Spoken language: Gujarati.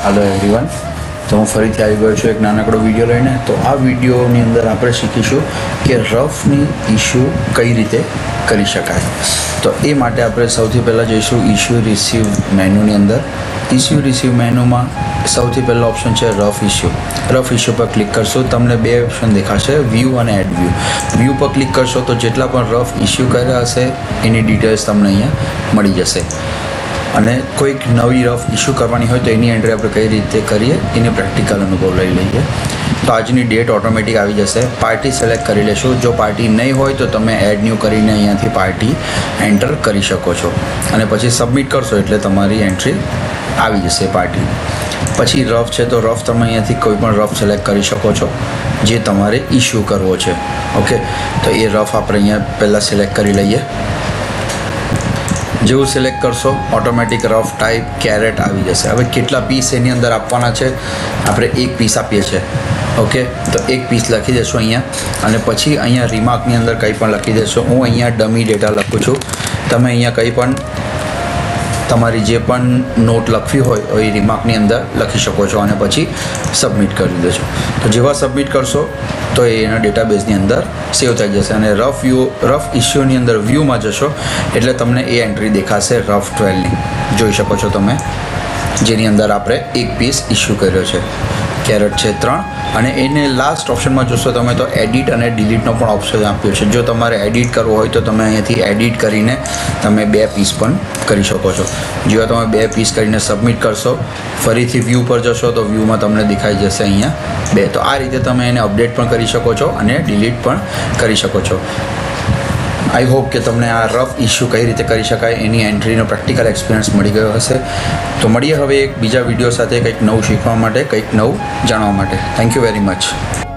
Hello everyone. तो હું ફરીથી આવી ગયો છું એક નાનકડો વિડીયો લઈને। તો આ વિડીયોની અંદર આપણે શીખીશું કે રફની ઇશ્યુ કઈ રીતે કરી શકાય। તો એ માટે આપણે સૌથી પહેલાં જઈશું ઇશ્યુ રિસીવ મેનુની અંદર। ઇશ્યુ રિસીવ મેનુમાં સૌથી પહેલો ઓપ્શન છે રફ ઇશ્યુ। રફ ઇશ્યુ પર ક્લિક કરશો તમને બે ઓપ્શન દેખાશે, વ્યૂ અને એડ વ્યૂ। વ્યૂ પર ક્લિક કરશો તો જેટલા પણ રફ ઇશ્યુ કર્યા હશે એની ડિટેલ્સ તમને અહીંયા મળી જશે। અને કોઈક નવી રફ ઇશ્યુ કરવાની હોય તો એની એન્ટ્રી આપણે કઈ રીતે કરીએ એની પ્રેક્ટિકલ અનુભવ લઈ લઈએ। તો આજની ડેટ ઓટોમેટિક આવી જશે। પાર્ટી સિલેક્ટ કરી લેશો। જો પાર્ટી નહીં હોય તો તમે એડ ન્યૂ કરીને અહીંયાથી પાર્ટી એન્ટર કરી શકો છો અને પછી સબમિટ કરશો એટલે તમારી એન્ટ્રી આવી જશે પાર્ટી। પછી રફ છે તો રફ તમે અહીંયાથી કોઈ પણ રફ સિલેક્ટ કરી શકો છો જે તમારે ઇશ્યુ કરવો છે। ઓકે, તો એ રફ આપણે અહીંયા પહેલાં સિલેક્ટ કરી લઈએ। જેવું સિલેક્ટ કરશો ઓટોમેટિક રફ ટાઈપ કેરેટ આવી જશે। હવે કેટલા પીસ એની અંદર આપવાના છે, આપણે એક પીસ આપીએ છીએ। ઓકે, તો એક પીસ લખી દેશો અહીંયા અને પછી અહીંયા રિમાર્કની અંદર કંઈ પણ લખી દેશો। હું અહીંયા ડમી ડેટા લખું છું, તમે અહીંયા કંઈ પણ તમારી જે પણ નોટ લખવી હોય એ રિમાર્કની અંદર લખી શકો છો અને પછી સબમિટ કરી દેશો। તો જેવા સબમિટ કરશો તો એના ડેટાબેઝની અંદર સેવ થઈ જશે અને રફ ઇશ્યુની અંદર વ્યૂમાં જશો એટલે તમને એ એન્ટ્રી દેખાશે રફ 12ની, જોઈ શકો છો તમે, જેની અંદર આપણે એક પીસ ઇશ્યુ કર્યો છે। કેરેટ છે 3 અને એને લાસ્ટ ઓપ્શનમાં જોશો તમે તો એડિટ અને ડિલીટનો પણ ઓપ્શન આપ્યો છે। જો તમારે એડિટ કરવો હોય તો તમે અહીંયાથી એડિટ કરીને તમે 2 પીસ પણ કરી શકો છો। જેવા તમે 2 પીસ કરીને સબમિટ કરશો ફરીથી વ્યૂ પર જશો તો વ્યૂમાં તમને દેખાઈ જશે અહીંયા 2। તો આ રીતે તમે એને અપડેટ પણ કરી શકો છો અને ડિલીટ પણ કરી શકો છો। આઈ હોપ કે તમને આ રફ ઇશ્યુ કઈ રીતે કરી શકાય એની એન્ટ્રીનો પ્રેક્ટિકલ એક્સપિરિયન્સ મળી ગયો હશે। તો મળીએ હવે એક બીજા વિડીયો સાથે કંઈક નવું શીખવા માટે, કંઈક નવું જાણવા માટે। Thank you very much.